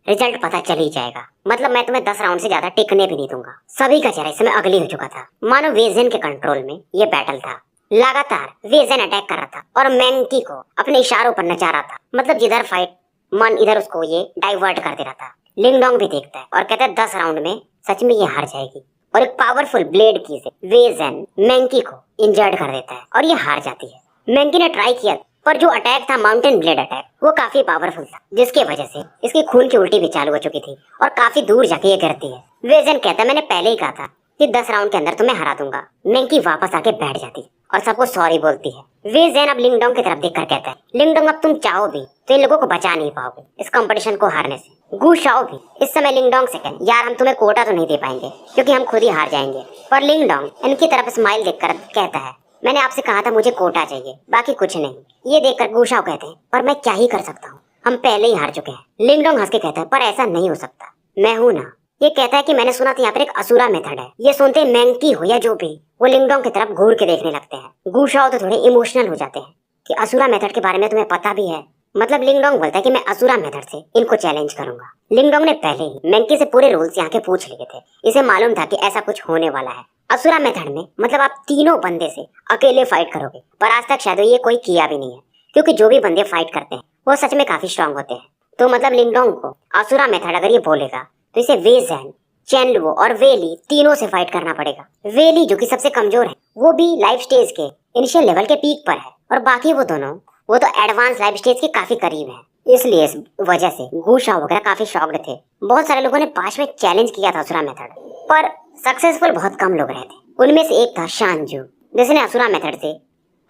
रिजल्ट पता चल ही जाएगा, मतलब मैं तुम्हें 10 राउंड से ज्यादा टिकने भी नहीं दूंगा। सभी का चेहरा इस समय अगली हो चुका था, मानो वेजन के कंट्रोल में ये बैटल था। लगातार वेजन अटैक कर रहा था और मेंकी को अपने इशारों पर नचा रहा था, मतलब जिधर फाइट मन इधर उसको ये डाइवर्ट कर दे रहा था। लिंगडोंग भी देखता है और कहता है 10 राउंड में सच में ये हार जाएगी। और एक पावरफुल ब्लेड की से वेजन मेंकी को इंजर्ड कर देता है और ये हार जाती है। मेंकी ने ट्राई किया पर जो अटैक था माउंटेन ब्लेड अटैक वो काफी पावरफुल था, जिसके वजह से इसकी खून की उल्टी भी चालू हो चुकी थी और काफी दूर जाके ये गिरती है। वेजन कहता है मैंने पहले ही कहा था कि 10 राउंड के अंदर तुम्हें हरा दूंगा। मेंकी वापस आके बैठ जाती और सबको सॉरी बोलती है। वेजन अब लिंगडोंग की तरफ देखकर कहता है लिंगडोंग अब तुम चाहो भी तो इन लोगों को बचा नहीं पाओगे इस कंपटीशन को हारने से। गु शाओ भी इस समय लिंगडोंग से कहे यार हम तुम्हें कोटा तो नहीं दे पाएंगे क्योंकि हम खुद ही हार जाएंगे। पर लिंगडोंग इनकी तरफ स्माइल देखकर कहता है मैंने आपसे कहा था मुझे कोटा चाहिए, बाकी कुछ नहीं। ये देखकर गु शाओ कहते हैं पर मैं क्या ही कर सकता हूँ, हम पहले ही हार चुके हैं। लिंगडोंग हंस के कहता है पर ऐसा नहीं हो सकता, मैं हूँ ना। ये कहता है कि मैंने सुना था यहाँ पर एक असुरा मेथड है। ये सुनते मेंकी हो या जो भी वो लिंगडोंग की तरफ घूर के देखने लगते हैं। गु शाओ तो थोड़े इमोशनल हो जाते हैं कि असुरा मेथड के बारे में तुम्हें पता भी है। मतलब लिंगडोंग बोलता है कि मैं असुरा मेथड से इनको चैलेंज करूंगा। लिंगडोंग ने पहले ही मेंकी से पूरे रूल्स यहाँ के पूछ लिए थे, इसे मालूम था कि ऐसा कुछ होने वाला है। असुरा मेथड में मतलब आप तीनों बंदे से अकेले फाइट करोगे, पर आज तक शायद ये कोई किया भी नहीं है क्योंकि जो भी बंदे फाइट करते हैं वो सच में काफी स्ट्रांग होते हैं। तो मतलब लिंगडोंग को असुरा मेथड अगर ये बोलेगा तो इसे वेजन चेन लुओ और वेली तीनों से फाइट करना पड़ेगा। वेली जो कि सबसे कमजोर है वो भी लाइफ स्टेज के इनिशियल लेवल के पीक पर है और बाकी वो दोनों वो तो एडवांस लाइफ स्टेज के काफी करीब है। इसलिए इस वजह से गु शाओ वगैरह काफी शॉक्ड थे। बहुत सारे लोगों ने पास में चैलेंज किया था असुरा मेथड, पर सक्सेसफुल बहुत कम लोग रहे थे। उनमें से एक था शानजू जिसने असुरा मेथड से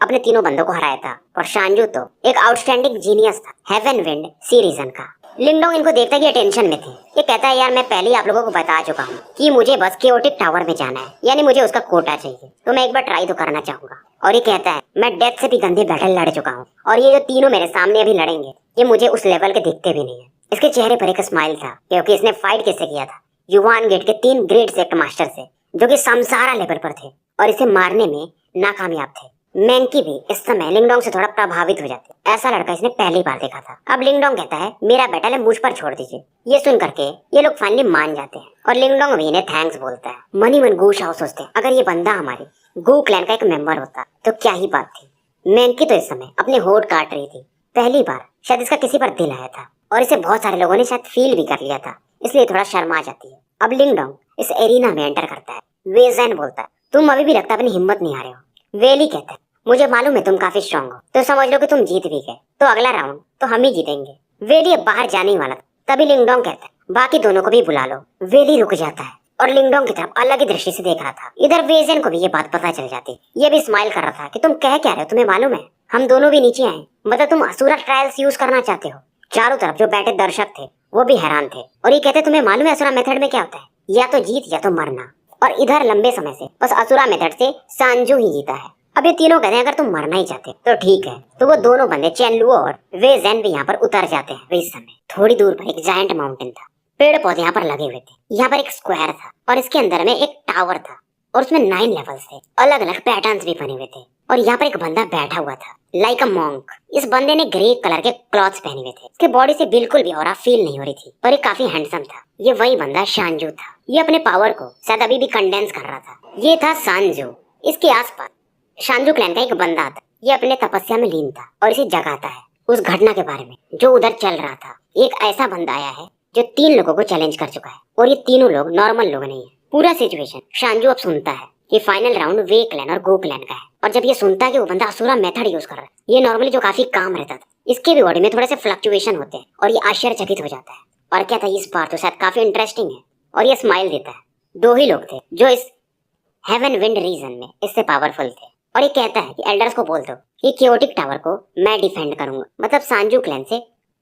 अपने तीनों बंदों को हराया था। और शानजू तो एक आउटस्टैंडिंग जीनियस था हेवन विंड सी रीजन का। लिंगडोंग इनको देखता कि टेंशन में थे। ये कहता है यार मैं पहले ही आप लोगों को बता चुका हूँ कि मुझे बस केओटिक टावर में जाना है, यानी मुझे उसका कोटा चाहिए, तो मैं एक बार ट्राई तो करना चाहूंगा। और ये कहता है मैं डेथ से भी गंदे बैटल लड़ चुका हूँ और ये जो तीनों मेरे सामने अभी लड़ेंगे ये मुझे उस लेवल के दिखते भी नहीं है। इसके चेहरे पर एक स्माइल था क्योंकि इसने फाइट किससे किया था, युवान गेट के 3 ग्रेट सेक्ट मास्टर से जो कि समसारा लेवल पर थे और इसे मारने में नाकामयाब थे। मेंकी भी इस समय लिंगडोंग से थोड़ा प्रभावित हो जाती है। ऐसा लड़का इसने पहली बार देखा था। अब लिंगडोंग कहता है मेरा बैटल है मुझ पर छोड़ दीजिए। ये सुन करके ये लोग फाइनली मान जाते हैं और लिंगडोंग भी इन्हें थैंक्स बोलता है। मनी मन गु शाओ सोचते हैं अगर ये बंदा हमारे गु क्लैन का एक मेंबर होता तो क्या ही बात थी। मेंकी तो इस समय अपने होठ काट रही थी। पहली बार शायद इसका किसी पर दिल आया था और इसे बहुत सारे लोगों ने शायद फील भी कर लिया था, इसलिए थोड़ा शर्मा जाती है। अब लिंगडोंग इस एरिना में एंटर करता है। वेजन बोलता है तुम अभी भी लगता अपनी हिम्मत नहीं हारे हो। वेली कहता है मुझे मालूम है तुम काफी स्ट्रांग हो, तो समझ लो कि तुम जीत भी गए, तो अगला राउंड तो हम ही जीतेंगे। वेली अब बाहर जाने वाला था, तभी लिंगडोंग कहता है बाकी दोनों को भी बुला लो। वेली रुक जाता है और लिंगडोंग की तरफ अलग ही दृष्टि से देख रहा था। इधर वेजेन को भी ये बात पता चल जाती। ये भी स्माइल कर रहा था कि तुम कह क्या रहे हो, तुम्हें मालूम है हम दोनों भी नीचे आए, मतलब तुम असुरा ट्रायल्स यूज करना चाहते हो। चारों तरफ जो बैठे दर्शक थे वो भी हैरान थे और ये कहते तुम्हें मालूम है असुरा मेथड में क्या होता है, या तो जीत या तो मरना। और इधर लंबे समय से बस असुरा मेथड से सांजू ही जीता है। अब ये तीनों कहते हैं अगर तुम मरना ही चाहते तो ठीक है। तो वो दोनों बंदे चेनलू और वे ज़ेन भी यहाँ पर उतर जाते हैं। इस समय थोड़ी दूर पर एक जायंट माउंटेन था, पेड़ पौधे यहाँ पर लगे हुए थे। यहाँ पर एक स्क्वायर था और इसके अंदर में एक टावर था और उसमें 9 लेवल्स थे, अलग अलग पैटर्न्स भी बने हुए थे। और यहाँ पर एक बंदा बैठा हुआ था लाइक अ मॉन्क। इस बंदे ने ग्रे कलर के क्लॉथ्स पहने हुए थे। इसके बॉडी से बिल्कुल भी ऑरा फील नहीं हो रही थी पर ये काफी हैंडसम था। ये वही बंदा शांजू था। ये अपने पावर को शायद अभी भी कंडेंस कर रहा था। ये था सांजू। इसके आसपास शांजू क्लैन का एक बंदा था। ये अपने तपस्या में लीन था और इसे जगाता है उस घटना के बारे में जो उधर चल रहा था। एक ऐसा बंदा आया है जो 3 लोगों को चैलेंज कर चुका है और ये तीनों लोग नॉर्मल लोग नहीं है। पूरा सिचुएशन शांजू अब सुनता है कि फाइनल राउंड वे क्लैन और गो क्लैन का है। और जब ये सुनता है कि वो बंदा असुरा मेथड यूज कर रहा है, ये नॉर्मली जो काफी काम रहता था, इसके भी बॉडी में थोड़े से फ्लक्चुएशन होते हैं और ये आश्चर्यचकित हो जाता है और कहता है इस बार तो शायद काफी इंटरेस्टिंग है। और ये स्माइल देता है। 2 ही लोग थे जो इस हेवन विंड रीजन में इससे पावरफुल थे और ये कहता है कि एल्डर्स को बोल दो कि केओटिक टावर को मैं डिफेंड करूंगा, मतलब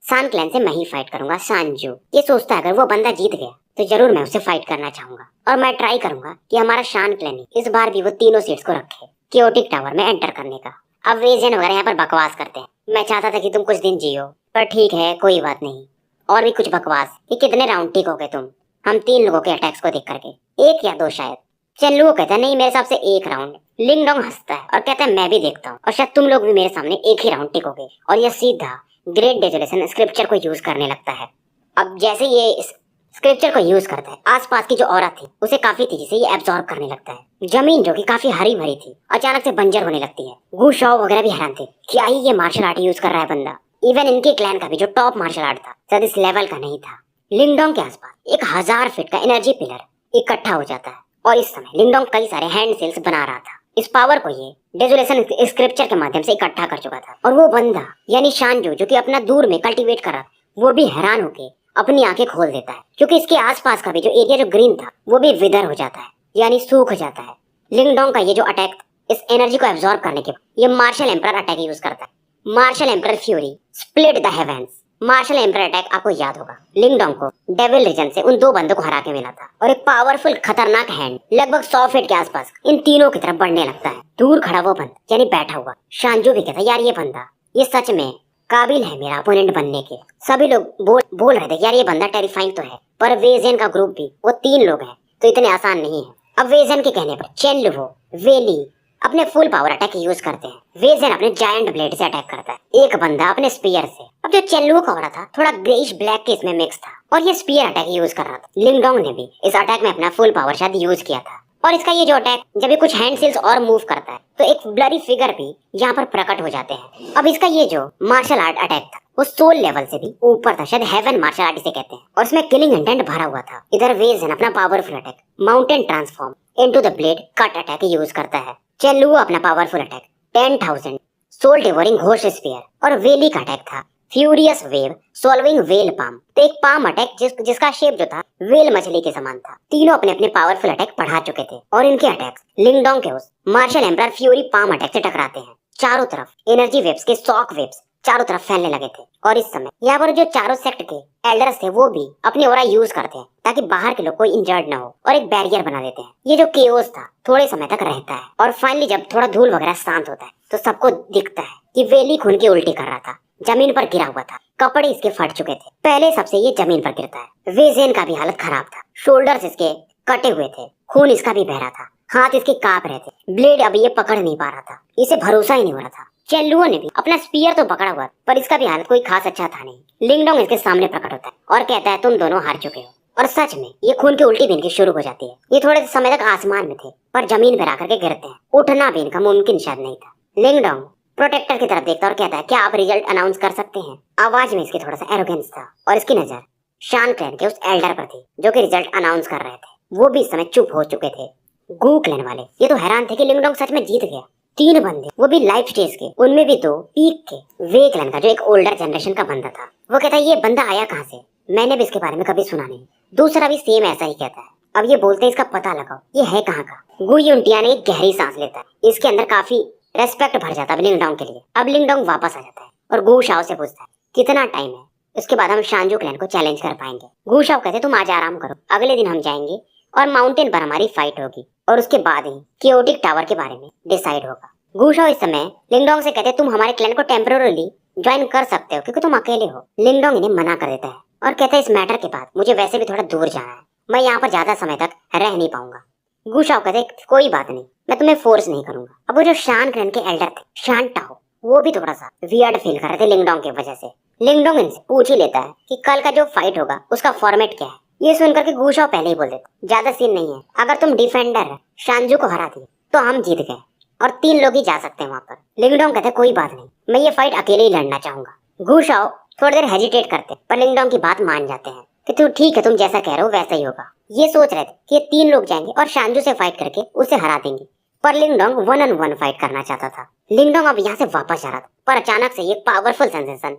सान क्लैन से मैं ही फाइट करूंगा। सांजू ये सोचता है अगर वो बंदा जीत गया तो जरूर मैं उससे फाइट करना चाहूंगा और मैं ट्राई करूंगा कि हमारा शान क्लैन इस बार भी वो तीनों सीट्स को रखे केओटिक टावर में एंटर करने का। अब वेजेन वगैरह यहाँ पर बकवास करते हैं। मैं चाहता था कि तुम कुछ दिन जियो पर ठीक है कोई बात नहीं। और भी कुछ बकवास कि कितने राउंड ठीक हो गए तुम हम 3 लोगों के अटैक्स को देख करके, 1 या 2 शायद। चेनलू कहता है नहीं मेरे हिसाब से 1 राउंड। लिंगडोंग हंसता है और कहता है मैं भी देखता हूँ और शायद तुम लोग भी मेरे सामने 1 ही राउंड टिकोगे। और ये सीधा ग्रेट डेजोलेशन स्क्रिप्चर को यूज करने लगता है। अब जैसे ये इस स्क्रिप्चर को यूज करता है आसपास की जो ऑरा थी उसे काफी तेजी से ये एब्जॉर्ब करने लगता है। जमीन जो कि काफी हरी भरी थी अचानक से बंजर होने लगती है। गू शाओ वगैरह भी हैरान थे क्या ही ये मार्शल आर्ट यूज कर रहा है बंदा। इवन इनके क्लैन का भी जो टॉप मार्शल आर्ट था शायद इस लेवल का नहीं था। लिंगडोंग के आसपास 1000 फीट का एनर्जी पिलर इकट्ठा हो जाता है और इस समय लिंगडोंग कई सारे हैंड सेल्स बना रहा था। इस पावर को ये डेजोलेशन स्क्रिप्चर के माध्यम से इकट्ठा कर चुका था। और वो बंदा यानी शांजू जो कि अपना दूर में कल्टीवेट कर रहा वो भी हैरान होके अपनी आंखें खोल देता है क्योंकि इसके आसपास का भी जो एरिया जो ग्रीन था वो भी विदर हो जाता है यानी सूख जाता है। लिंगडोंग का ये जो अटैक इस एनर्जी को एब्जॉर्ब करने के बाद ये मार्शल एम्परर अटैक यूज करता है। Martial emperor fury split the heavens. Martial emperor attack आपको याद होगा लिंगडोंग को डेविल रीजन से उन 2 बंदों को हरा के मिला था और एक पावरफुल खतरनाक हैंड लगभग 100 फीट के आसपास इन तीनों की तरफ बढ़ने लगता है। दूर खड़ा वो बंदा यानी बैठा हुआ शांजू भी कहता यार ये बंदा ये सच में काबिल है मेरा अपोनेंट बनने के। सभी लोग बोल रहे थे यार ये बंदा टेरिफाइंग तो है पर वेजेन का ग्रुप भी वो 3 लोग हैं तो इतने आसान नहीं है। अब वेजेन के कहने पर चेनलू वेली अपने फुल पावर अटैक यूज करते हैं। वेजेन अपने जायंट ब्लेड से अटैक करता है, एक बंदा अपने स्पीयर से। अब जो चेनलू का हो रहा था थोड़ा ग्रेइश ब्लैक के इसमें मिक्स था और ये स्पीयर अटैक यूज कर रहा था। लिंगडोंग ने भी इस अटैक में अपना फुल पावर शायद यूज किया था और इसका ये जो अटैक जब ये कुछ हैंड सेल्स और मूव करता है तो एक ब्लरी फिगर भी यहाँ पर प्रकट हो जाते हैं। अब इसका ये जो मार्शल आर्ट अटैक था वो सोल लेवल से भी ऊपर था, शायद हेवन मार्शल आर्ट इसे कहते हैं और इसमें किलिंग इंटेंट भरा हुआ था। इधर वेजेन अपना powerful attack mountain transform into the blade cut attack use करता है। चेनलू अपना powerful attack 10,000 soul devouring ghost spear और वेली का अटैक था furious wave solving well palm. तो एक पाम अटैक जिसका शेप जो था वेल मछली के समान था। तीनों अपने अपने पावरफुल अटैक बढ़ा चुके थे और इनके अटैक्स लिंगडोंग के उस martial emperor fury palm attack से टकराते हैं। चारों तरफ एनर्जी वेव्स के शॉक वेव्स चारों तरफ फैलने लगे थे और इस समय यहाँ पर जो चारों सेक्ट के एल्डर्स थे वो भी अपने ओरा यूज करते हैं ताकि बाहर के लोग कोई इंजर्ड ना हो और एक बैरियर बना देते हैं। ये जो केओस था थोड़े समय तक रहता है और फाइनली जब थोड़ा धूल वगैरह शांत होता है तो सबको दिखता है कि वेली खून की उल्टी कर रहा था, जमीन पर गिरा हुआ था, कपड़े इसके फट चुके थे। पहले सबसे ये जमीन पर गिरता है। वेजेन का भी हालत खराब था, शोल्डर्स इसके कटे हुए थे, खून इसका भी बह रहा था, हाथ इसके कांप रहे थे, ब्लेड अभी ये पकड़ नहीं पा रहा था, इसे भरोसा ही नहीं हो रहा था। चेनलुओ ने भी अपना स्पीयर तो पकड़ा हुआ पर इसका भी हालत कोई खास अच्छा था नहीं। लिंगडोंग इसके सामने प्रकट होता है और कहता है तुम दोनों हार चुके हो। और सच में ये खून की उल्टी भी इनकी शुरू हो जाती है। ये थोड़े समय तक आसमान में थे पर जमीन पर आकर के गिरते हैं। उठना भी इनका मुमकिन शायद नहीं था। लिंगडोंग प्रोटेक्टर की तरफ देखता और कहता है क्या आप रिजल्ट अनाउंस कर सकते हैं। आवाज में इसके थोड़ा सा एरोगेंस था और इसकी नजर शान क्लैन के उस एल्डर पर थी जो कि रिजल्ट अनाउंस कर रहे थे। वो भी इस समय चुप हो चुके थे। गू क्लैन वाले ये तो हैरान थे कि लिंगडोंग सच में जीत गया। 3 बंदे वो भी लाइफ स्टेज के, उनमें भी 2 पीक के। वे क्लैन का जो एक ओल्डर जनरेशन का बंदा था वो कहता है ये बंदा आया कहाँ से, मैंने भी इसके बारे में कभी सुना नहीं। दूसरा भी सेम ऐसा ही कहता है अब ये बोलते हैं इसका पता लगाओ, ये है कहाँ का। गु युनटियान एक गहरी सांस लेता है, इसके अंदर काफी रेस्पेक्ट भर जाता है लिंगडोंग के लिए। अब लिंगडोंग वापस आ जाता है और गु शाओ से पूछता है कितना टाइम है, उसके बाद हम शानजू क्लैन को चैलेंज कर पाएंगे। गु शाओ कहते तुम आज आराम करो, अगले दिन हम जाएंगे और माउंटेन पर हमारी फाइट होगी और उसके बाद ही कियोटिक टावर के बारे में डिसाइड होगा। गु शाओ इस समय लिंगडोंग से कहते तुम हमारे क्लैन को टेम्पररी ज्वाइन कर सकते हो क्योंकि तुम अकेले हो। लिंगडोंग इन्हें मना कर देता है और कहता है इस मैटर के बाद मुझे वैसे भी थोड़ा दूर जाना है, मैं यहाँ पर ज्यादा समय तक रह नहीं पाऊंगा। गु शाओ कहते कोई बात नहीं, मैं तुम्हें फोर्स नहीं करूंगा। अब वो जो शान क्लैन के एल्डर थे शान टाओ, वो भी थोड़ा सा वियर्ड फील कर रहे थे लिंगडोंग की वजह से। लिंगडोंग इनसे पूछ ही लेता है कि कल का जो फाइट होगा उसका फॉर्मेट क्या है। ये सुनकर के गु शाओ पहले ही बोल देते ज्यादा सीन नहीं है, अगर तुम डिफेंडर शानजू को हरा दिए तो हम जीत गए और 3 लोग ही जा सकते हैं वहां पर। लिंगडोंग कहते कोई बात नहीं, मैं ये फाइट अकेले ही लड़ना चाहूंगा। गु शाओ थोड़ी देर हेजिटेट करते पर लिंगडोंग की बात मान जाते हैं कि तू ठीक है, तुम जैसा कह रहे हो वैसा ही होगा। ये सोच रहे थे कि ये 3 लोग जाएंगे और शानजू से फाइट करके उसे हरा देंगे, पर लिंगडोंग 1-on-1 फाइट करना चाहता था। लिंगडोंग अब यहाँ से वापस जा रहा था पर अचानक से एक पावरफुल सेंसेशन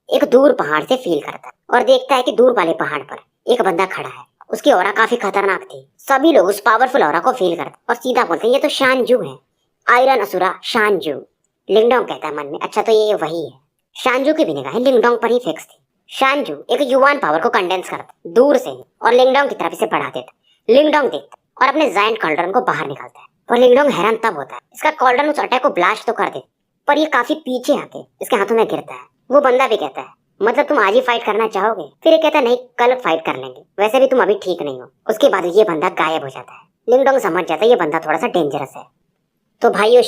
एक दूर पहाड़ से फील करता है और देखता है कि दूर वाले पहाड़ पर एक बंदा खड़ा है। उसकी ऑरा काफी खतरनाक थी। सभी लोग उस पावरफुल ऑरा को फील करते और सीधा बोलते हैं ये तो शानजू है, आयरन असुरा शानजू। लिंगडोंग कहता है मन में अच्छा तो ये वही है। शानजू की भी निगाहें लिंगडोंग पर ही फिक्स थी। शानजू एक युवान पावर को कंडेंस करता दूर से ही और लिंगडोंग की तरफ इसे बढ़ा देता। लिंगडोंग देखता और अपने जायंट कॉल्डरन को बाहर निकालता है और लिंगडोंग हैरान तब होता है इसका कॉल्डरन उस अटैक को ब्लास्ट तो कर दे पर ये काफी पीछे आके इसके हाथों में गिरता है। वो बंदा भी कहता है मतलब तुम आज ही फाइट करना चाहोगे? फिर ये कहता है नहीं कल फाइट कर लेंगे, वैसे भी तुम अभी ठीक नहीं हो। उसके बाद ये बंदा गायब हो जाता है। लिंगडोंग समझ जाता है ये बंदा थोड़ा सा डेंजरस है। तो भाइयों